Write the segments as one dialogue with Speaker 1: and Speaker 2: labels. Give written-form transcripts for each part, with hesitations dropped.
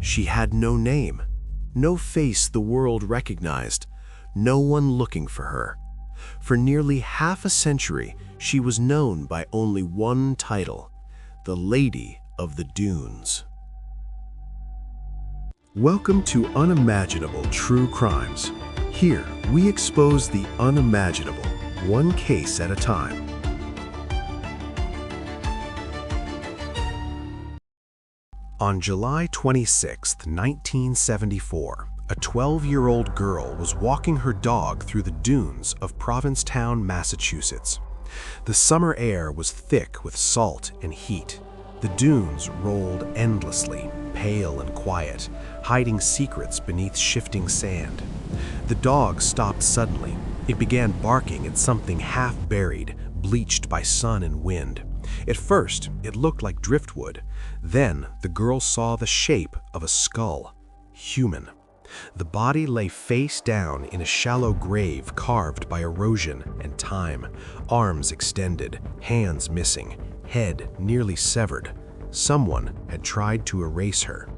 Speaker 1: She had no name, no face the world recognized, no one looking for her. For nearly half a century, she was known by only one title, the Lady of the Dunes. Welcome to Unimaginable True Crimes. Here, we expose the unimaginable, one case at a time. On July 26, 1974, a 12-year-old girl was walking her dog through the dunes of Provincetown, Massachusetts. The summer air was thick with salt and heat. The dunes rolled endlessly, pale and quiet, hiding secrets beneath shifting sand. The dog stopped suddenly. It began barking at something half-buried, bleached by sun and wind. At first, it looked like driftwood. Then, the girl saw the shape of a skull, human. The body lay face down in a shallow grave carved by erosion and time, arms extended, hands missing, head nearly severed. Someone had tried to erase her.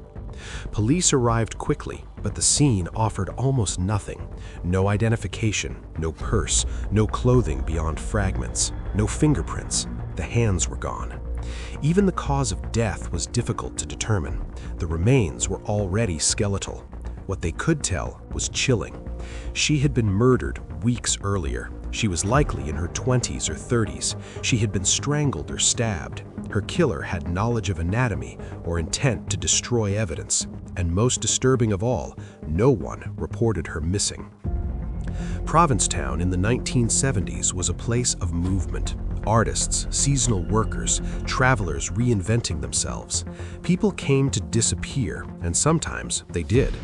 Speaker 1: Police arrived quickly, but the scene offered almost nothing. No identification, no purse, no clothing beyond fragments, no fingerprints. The hands were gone. Even the cause of death was difficult to determine. The remains were already skeletal. What they could tell was chilling. She had been murdered weeks earlier. She was likely in her 20s or 30s. She had been strangled or stabbed. Her killer had knowledge of anatomy or intent to destroy evidence. And most disturbing of all, no one reported her missing. Provincetown in the 1970s was a place of movement. Artists, seasonal workers, travelers reinventing themselves. People came to disappear, and sometimes they did.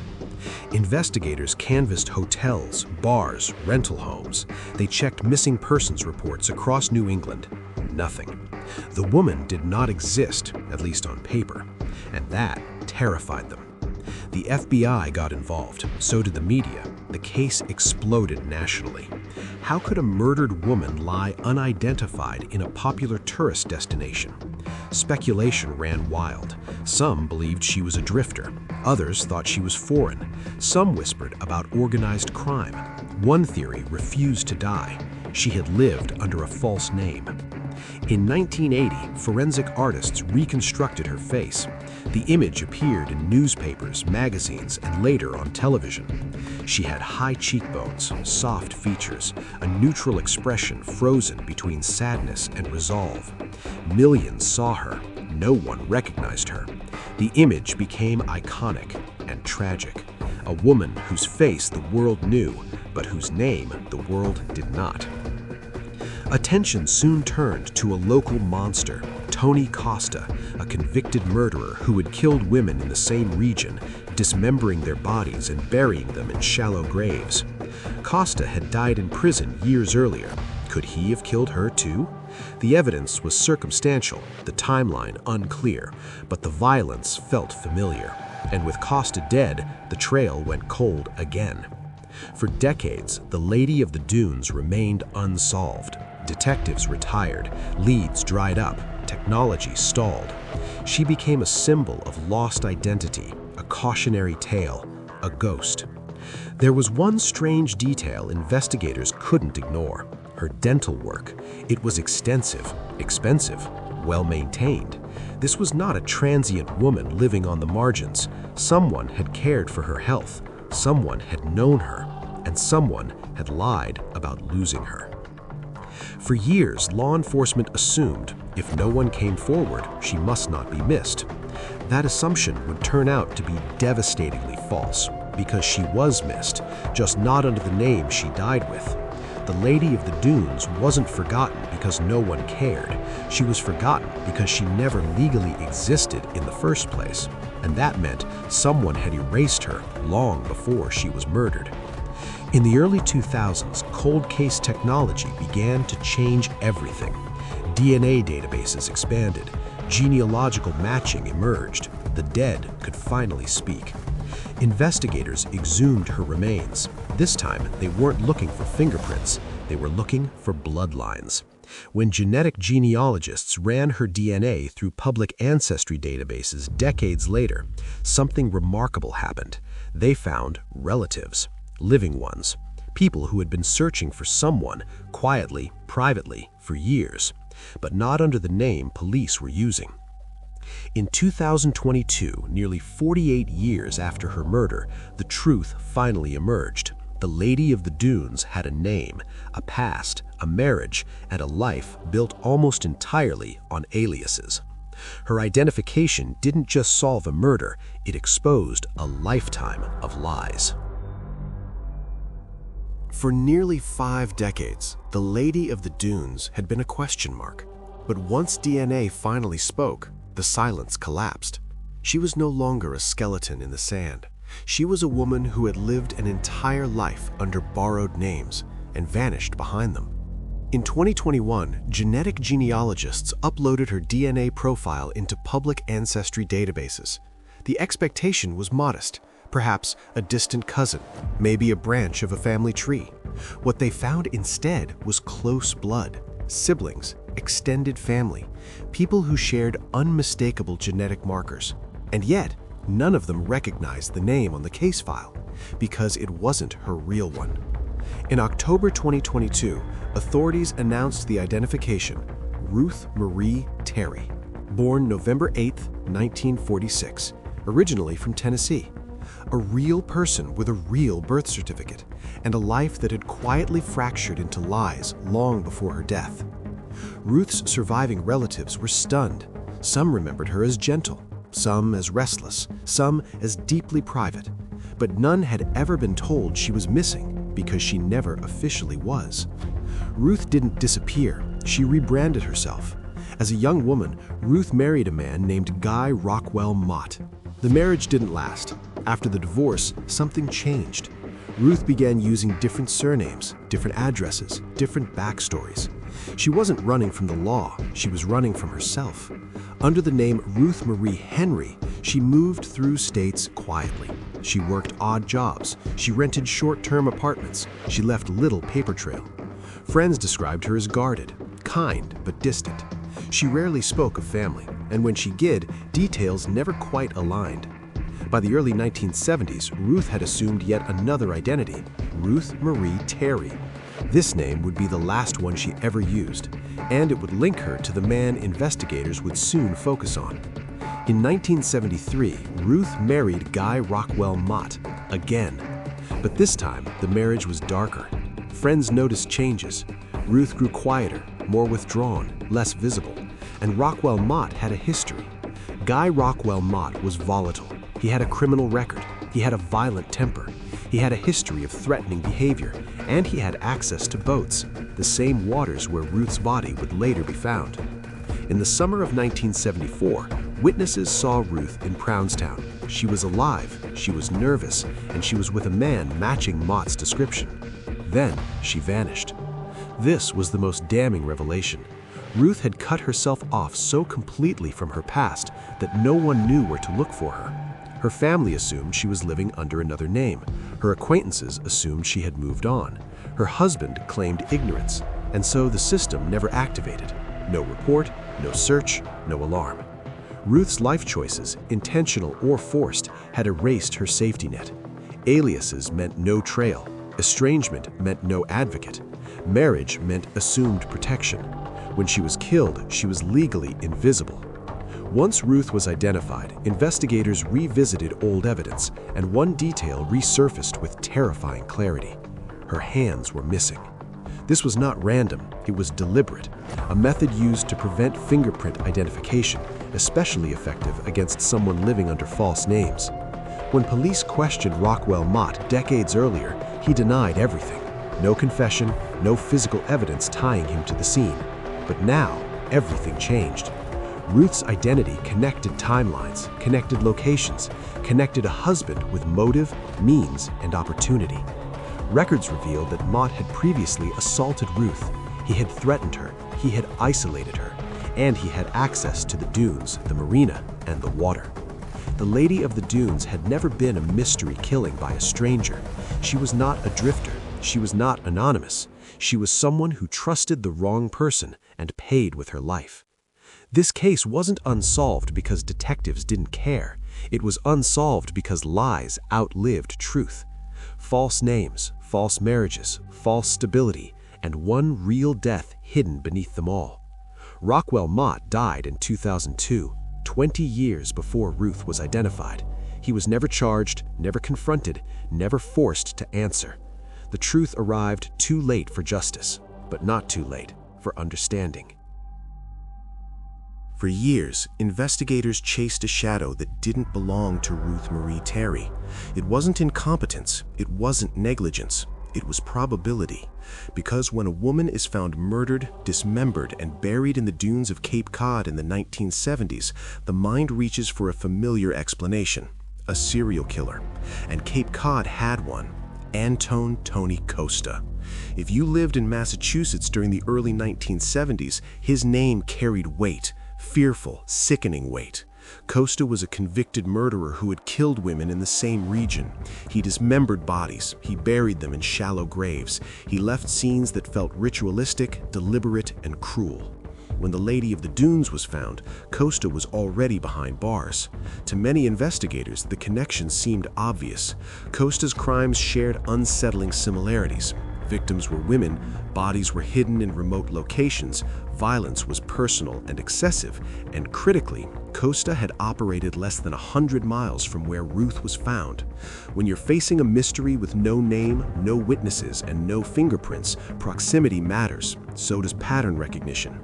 Speaker 1: Investigators canvassed hotels, bars, rental homes. They checked missing persons reports across New England. Nothing. The woman did not exist, at least on paper, and that terrified them. The FBI got involved, so did the media. The case exploded nationally. How could a murdered woman lie unidentified in a popular tourist destination? Speculation ran wild. Some believed she was a drifter. Others thought she was foreign. Some whispered about organized crime. One theory refused to die. She had lived under a false name. In 1980, forensic artists reconstructed her face. The image appeared in newspapers, magazines, and later on television. She had high cheekbones, soft features, a neutral expression frozen between sadness and resolve. Millions saw her. No one recognized her. The image became iconic and tragic. A woman whose face the world knew, but whose name the world did not. Attention soon turned to a local monster, Tony Costa, a convicted murderer who had killed women in the same region, dismembering their bodies and burying them in shallow graves. Costa had died in prison years earlier. Could he have killed her too? The evidence was circumstantial, the timeline unclear, but the violence felt familiar. And with Costa dead, the trail went cold again. For decades, the Lady of the Dunes remained unsolved. Detectives retired, leads dried up, technology stalled. She became a symbol of lost identity, a cautionary tale, a ghost. There was one strange detail investigators couldn't ignore: her dental work. It was extensive, expensive, well-maintained. This was not a transient woman living on the margins. Someone had cared for her health, someone had known her, and someone had lied about losing her. For years, law enforcement assumed if no one came forward, she must not be missed. That assumption would turn out to be devastatingly false, because she was missed, just not under the name she died with. The Lady of the Dunes wasn't forgotten because no one cared. She was forgotten because she never legally existed in the first place, and that meant someone had erased her long before she was murdered. In the early 2000s, cold case technology began to change everything. DNA databases expanded, genealogical matching emerged, the dead could finally speak. Investigators exhumed her remains. This time, they weren't looking for fingerprints, they were looking for bloodlines. When genetic genealogists ran her DNA through public ancestry databases decades later, something remarkable happened. They found relatives, living ones, people who had been searching for someone quietly, privately, for years, but not under the name police were using. In 2022, nearly 48 years after her murder, the truth finally emerged. The Lady of the Dunes had a name, a past, a marriage, and a life built almost entirely on aliases. Her identification didn't just solve a murder, it exposed a lifetime of lies. For nearly 5 decades, the Lady of the Dunes had been a question mark. But once DNA finally spoke, the silence collapsed. She was no longer a skeleton in the sand. She was a woman who had lived an entire life under borrowed names and vanished behind them. In 2021, genetic genealogists uploaded her DNA profile into public ancestry databases. The expectation was modest, perhaps a distant cousin, maybe a branch of a family tree. What they found instead was close blood, siblings, extended family, people who shared unmistakable genetic markers. And yet, none of them recognized the name on the case file because it wasn't her real one. In October 2022, authorities announced the identification: Ruth Marie Terry, born November 8, 1946, originally from Tennessee. A real person with a real birth certificate and a life that had quietly fractured into lies long before her death. Ruth's surviving relatives were stunned. Some remembered her as gentle, some as restless, some as deeply private. But none had ever been told she was missing because she never officially was. Ruth didn't disappear, she rebranded herself. As a young woman, Ruth married a man named Guy Rockwell Mott. The marriage didn't last. After the divorce, something changed. Ruth began using different surnames, different addresses, different backstories. She wasn't running from the law, she was running from herself. Under the name Ruth Marie Henry, she moved through states quietly. She worked odd jobs, she rented short-term apartments, she left little paper trail. Friends described her as guarded, kind but distant. She rarely spoke of family, and when she did, details never quite aligned. By the early 1970s, Ruth had assumed yet another identity, Ruth Marie Terry. This name would be the last one she ever used, and it would link her to the man investigators would soon focus on. In 1973, Ruth married Guy Rockwell Mott again. But this time, the marriage was darker. Friends noticed changes. Ruth grew quieter, more withdrawn, less visible, and Rockwell Mott had a history. Guy Rockwell Mott was volatile. He had a criminal record. He had a violent temper. He had a history of threatening behavior, and he had access to boats, the same waters where Ruth's body would later be found. In the summer of 1974, witnesses saw Ruth in Prounstown. She was alive, she was nervous, and she was with a man matching Mott's description. Then she vanished. This was the most damning revelation. Ruth had cut herself off so completely from her past that no one knew where to look for her. Her family assumed she was living under another name. Her acquaintances assumed she had moved on. Her husband claimed ignorance, and so the system never activated. No report, no search, no alarm. Ruth's life choices, intentional or forced, had erased her safety net. Aliases meant no trail. Estrangement meant no advocate. Marriage meant assumed protection. When she was killed, she was legally invisible. Once Ruth was identified, investigators revisited old evidence, and one detail resurfaced with terrifying clarity. Her hands were missing. This was not random, it was deliberate, a method used to prevent fingerprint identification, especially effective against someone living under false names. When police questioned Rockwell Mott decades earlier, he denied everything. No confession, no physical evidence tying him to the scene. But now, everything changed. Ruth's identity connected timelines, connected locations, connected a husband with motive, means, and opportunity. Records revealed that Mott had previously assaulted Ruth. He had threatened her, he had isolated her, and he had access to the dunes, the marina, and the water. The Lady of the Dunes had never been a mystery killing by a stranger. She was not a drifter.
Speaker 2: She was not anonymous. She was someone who trusted the wrong person and paid with her life. This case wasn't unsolved because detectives didn't care. It was unsolved because lies outlived truth. False names, false marriages, false stability, and one real death hidden beneath them all. Rockwell Mott died in 2002, 20 years before Ruth was identified. He was never charged, never confronted, never forced to answer. The truth arrived too late for justice, but not too late for understanding.
Speaker 1: For years, investigators chased a shadow that didn't belong to Ruth Marie Terry. It wasn't incompetence, it wasn't negligence, it was probability. Because when a woman is found murdered, dismembered, and buried in the dunes of Cape Cod in the 1970s, the mind reaches for a familiar explanation: a serial killer. And Cape Cod had one: Antone Tony Costa. If you lived in Massachusetts during the early 1970s, his name carried weight. Fearful, sickening weight. Costa was a convicted murderer who had killed women in the same region. He dismembered bodies. He buried them in shallow graves. He left scenes that felt ritualistic, deliberate, and cruel. When the Lady of the Dunes was found, Costa was already behind bars. To many investigators, the connection seemed obvious. Costa's crimes shared unsettling similarities. Victims were women, bodies were hidden in remote locations, violence was personal and excessive, and critically, Costa had operated less than 100 miles from where Ruth was found. When you're facing a mystery with no name, no witnesses, and no fingerprints, proximity matters. So does pattern recognition.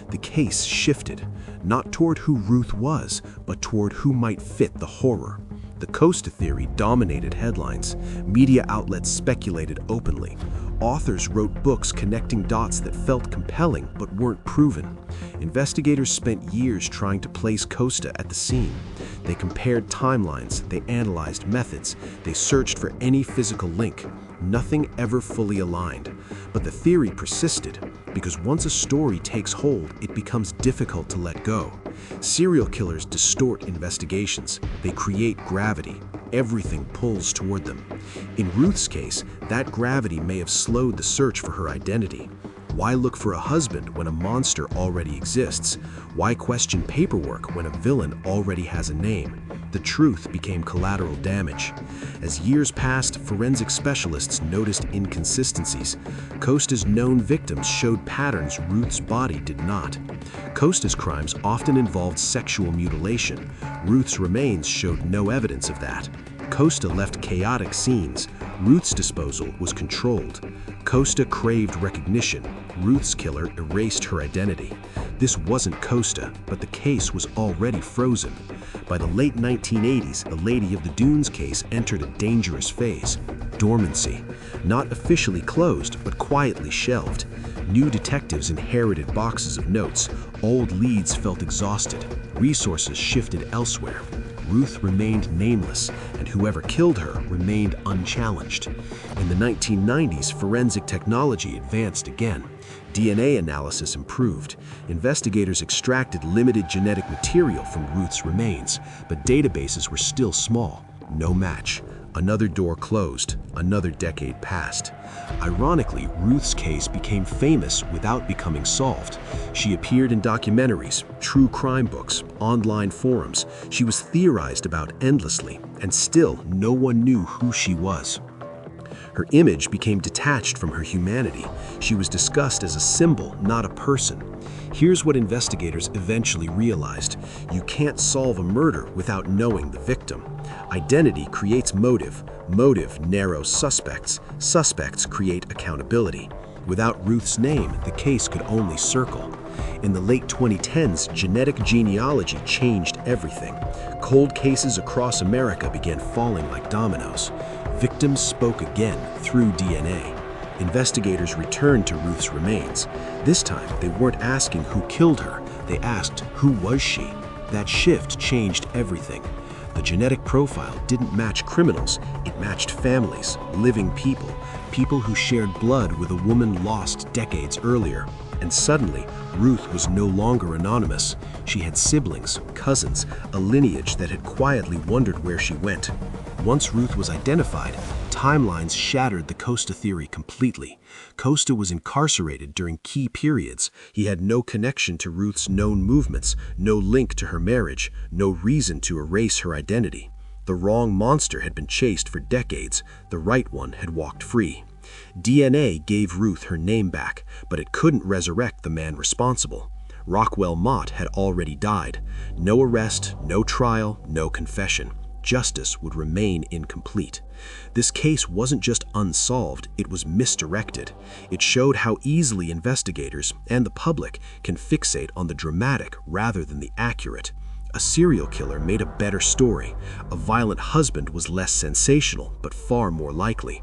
Speaker 1: The case shifted, not toward who Ruth was, but toward who might fit the horror. The Costa theory dominated headlines. Media outlets speculated openly. Authors wrote books connecting dots that felt compelling but weren't proven. Investigators spent years trying to place Costa at the scene. They compared timelines, they analyzed methods, they searched for any physical link. Nothing ever fully aligned. But the theory persisted, because once a story takes hold, it becomes difficult to let go. Serial killers distort investigations. They create gravity. Everything pulls toward them. In Ruth's case, that gravity may have slowed the search for her identity. Why look for a husband when a monster already exists? Why question paperwork when a villain already has a name? The truth became collateral damage. As years passed, forensic specialists noticed inconsistencies. Costa's known victims showed patterns Ruth's body did not. Costa's crimes often involved sexual mutilation. Ruth's remains showed no evidence of that. Costa left chaotic scenes. Ruth's disposal was controlled. Costa craved recognition. Ruth's killer erased her identity. This wasn't Costa, but the case was already frozen. By the late 1980s, the Lady of the Dunes case entered a dangerous phase: dormancy. Not officially closed, but quietly shelved. New detectives inherited boxes of notes. Old leads felt exhausted. Resources shifted elsewhere. Ruth remained nameless, and whoever killed her remained unchallenged. In the 1990s, forensic technology advanced again. DNA analysis improved. Investigators extracted limited genetic material from Ruth's remains, but databases were still small. No match. Another door closed. Another decade passed. Ironically, Ruth's case became famous without becoming solved. She appeared in documentaries, true crime books, online forums. She was theorized about endlessly, and still no one knew who she was. Her image became detached from her humanity. She was discussed as a symbol, not a person. Here's what investigators eventually realized: you can't solve a murder without knowing the victim. Identity creates motive. Motive narrows suspects. Suspects create accountability. Without Ruth's name, the case could only circle. In the late 2010s, genetic genealogy changed everything. Cold cases across America began falling like dominoes. Victims spoke again through DNA. Investigators returned to Ruth's remains. This time, they weren't asking who killed her. They asked, who was she? That shift changed everything. The genetic profile didn't match criminals. It matched families, living people, people who shared blood with a woman lost decades earlier. And suddenly, Ruth was no longer anonymous. She had siblings, cousins, a lineage that had quietly wondered where she went.
Speaker 2: Once Ruth was identified, timelines shattered the Costa theory completely. Costa was incarcerated during key periods. He had no connection to Ruth's known movements, no link to her marriage, no reason to erase her identity. The wrong monster had been chased for decades. The right one had walked free. DNA gave Ruth her name back, but it couldn't resurrect the man responsible. Rockwell Mott had already died. No arrest, no trial, no confession. Justice would remain incomplete. This case wasn't just unsolved, it was misdirected. It showed how easily investigators and the public can fixate on the dramatic rather than the accurate. A serial killer made a better story. A violent husband was less sensational, but far more likely.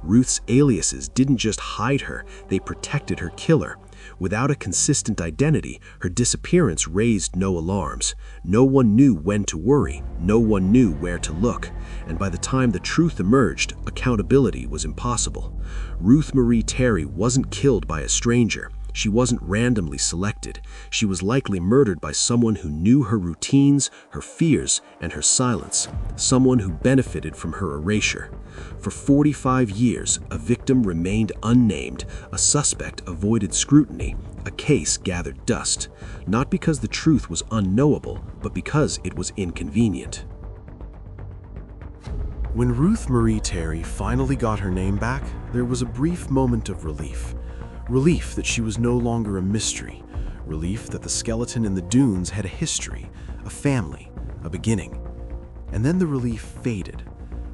Speaker 2: Ruth's aliases didn't just hide her, they protected her killer. Without a consistent identity, her disappearance raised no alarms. No one knew when to worry, no one knew where to look, and by the time the truth emerged, accountability was impossible. Ruth Marie Terry wasn't killed by a stranger. She wasn't randomly selected. She was likely murdered by someone who knew her routines, her fears, and her silence. Someone who benefited from her erasure. For 45 years, a victim remained unnamed, a suspect avoided scrutiny, a case gathered dust. Not because the truth was unknowable, but because it was inconvenient.
Speaker 1: When Ruth Marie Terry finally got her name back, there was a brief moment of relief. Relief that she was no longer a mystery. Relief that the skeleton in the dunes had a history, a family, a beginning. And then the relief faded,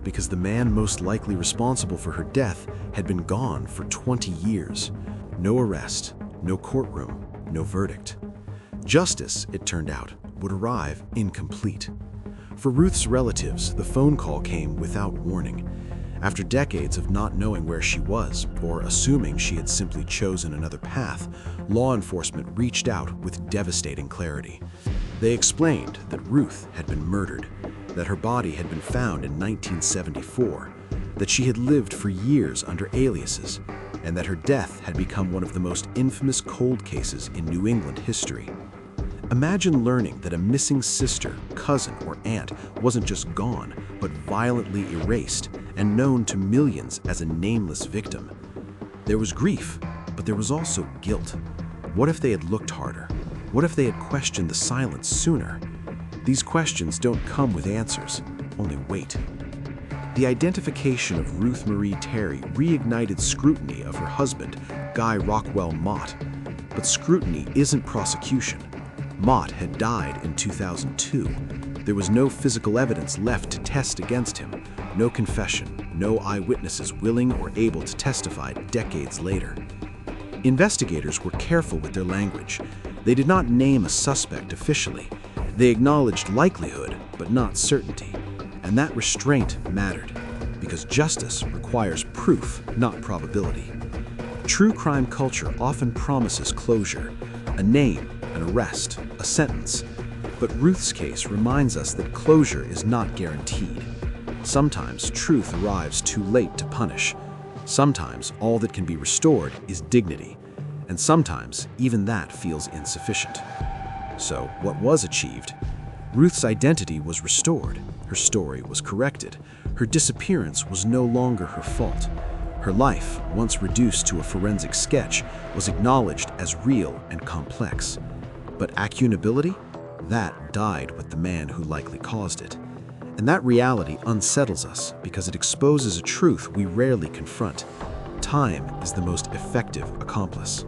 Speaker 1: because the man most likely responsible for her death had been gone for 20 years. No arrest, no courtroom, no verdict. Justice, it turned out, would arrive incomplete. For Ruth's relatives, the phone call came without warning. After decades of not knowing where she was, or assuming she had simply chosen another path, law enforcement reached out with devastating clarity. They explained that Ruth had been murdered, that her body had been found in 1974, that she had lived for years under aliases, and that her death had become one of the most infamous cold cases in New England history. Imagine learning that a missing sister, cousin, or aunt wasn't just gone, but violently erased and known to millions as a nameless victim. There was grief, but there was also guilt. What if they had looked harder? What if they had questioned the silence sooner? These questions don't come with answers, only wait. The identification of Ruth Marie Terry reignited scrutiny of her husband, Guy Rockwell Mott. But scrutiny isn't prosecution. Mott had died in 2002. There was no physical evidence left to test against him, no confession, no eyewitnesses willing or able to testify decades later. Investigators were careful with their language. They did not name a suspect officially. They acknowledged likelihood, but not certainty. And that restraint mattered, because justice requires proof, not probability. True crime culture often promises closure, a name, an arrest, a sentence. But Ruth's case reminds us that closure is not guaranteed. Sometimes truth arrives too late to punish. Sometimes all that can be restored is dignity. And sometimes even that feels insufficient. So what was achieved? Ruth's identity was restored. Her story was corrected. Her disappearance was no longer her fault. Her life, once reduced to a forensic sketch, was acknowledged as real and complex. But accountability? That died with the man who likely caused it. And that reality unsettles us because it exposes a truth we rarely confront. Time is the most effective accomplice.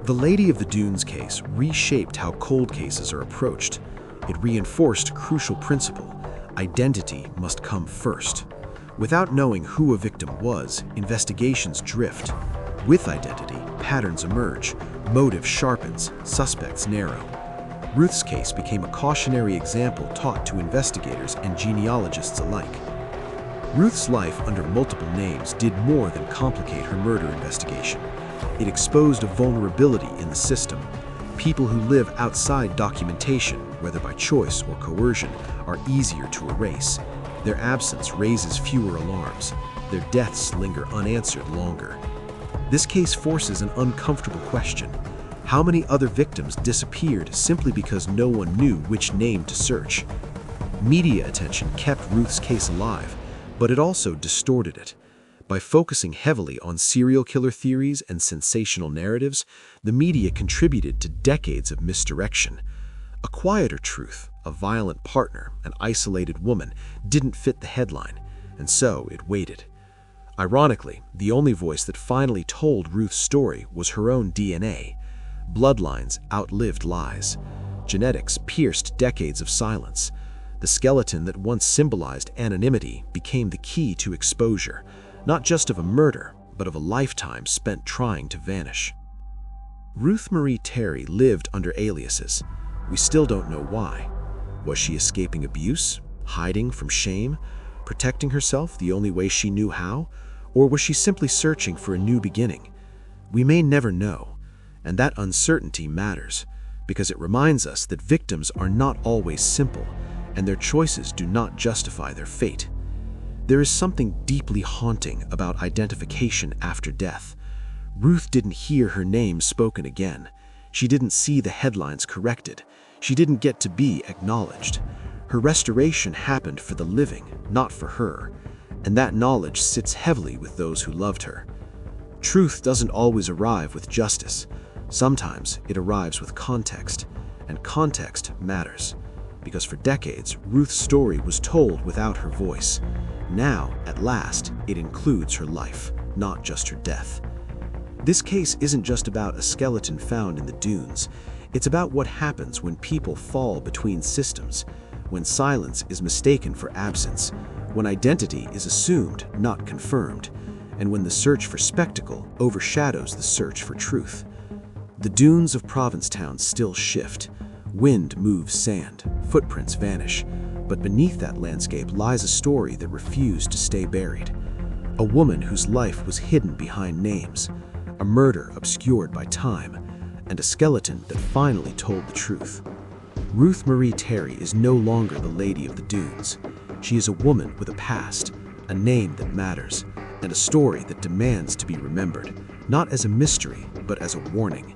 Speaker 1: The Lady of the Dunes case reshaped how cold cases are approached. It reinforced a crucial principle: identity must come first. Without knowing who a victim was, investigations drift. With identity, patterns emerge, motive sharpens, suspects narrow. Ruth's case became a cautionary example taught to investigators and genealogists alike. Ruth's life under multiple names did more than complicate her murder investigation. It exposed a vulnerability in the system. People who live outside documentation, whether by choice or coercion, are easier to erase. Their absence raises fewer alarms. Their deaths linger unanswered longer. This case forces an uncomfortable question. How many other victims disappeared simply because no one knew which name to search? Media attention kept
Speaker 2: Ruth's case alive, but it also distorted it. By focusing heavily on serial killer theories and sensational narratives, the media contributed to decades of misdirection. A quieter truth, a violent partner, an isolated woman, didn't fit the headline, and so it waited. Ironically, the only voice that finally told Ruth's story was her own DNA. Bloodlines outlived lies. Genetics pierced decades of silence. The skeleton that once symbolized anonymity became the key to exposure, not just of a murder, but of a lifetime spent trying to vanish. Ruth Marie Terry lived under aliases. We still don't know why. Was she escaping abuse, hiding from shame, protecting herself the only way she knew how? Or was she simply searching for a new beginning? We may never know, and that uncertainty matters, because it reminds us that victims are not always simple, and their choices do not justify their fate. There is something deeply haunting about identification after death. Ruth didn't hear her name spoken again. She didn't see the headlines corrected. She didn't get to be acknowledged. Her restoration happened for the living, not for her, and that knowledge sits heavily with those who loved her. Truth doesn't always arrive with justice. Sometimes it arrives with context, and context matters, because for decades, Ruth's story was told without her voice. Now, at last, it includes her life, not just her death. This case isn't just about a skeleton found in the dunes. It's about what happens when people fall between systems, when silence is mistaken for absence, when identity is assumed, not confirmed, and when the search for spectacle overshadows the search for truth. The dunes of Provincetown still shift. Wind moves sand, footprints vanish, but beneath that landscape lies a story that refused to stay buried. A woman whose life was hidden behind names, a murder obscured by time, and a skeleton that finally told the truth. Ruth Marie Terry is no longer the Lady of the Dunes. She is a woman with a past, a name that matters, and a story that demands to be remembered, not as a mystery, but as a warning.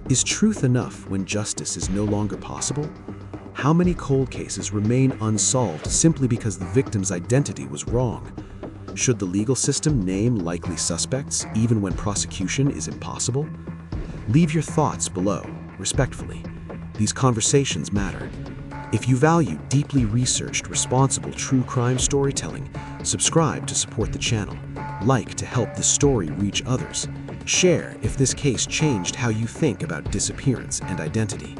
Speaker 2: Is truth enough when justice is no longer possible? How many cold cases remain unsolved simply because the victim's identity was wrong? Should the legal system name likely suspects even when prosecution is impossible? Leave your thoughts below, respectfully. These conversations matter. If you value deeply researched, responsible true crime storytelling, subscribe to support the channel. Like to help this story reach others. Share if this case changed how you think about disappearance and identity.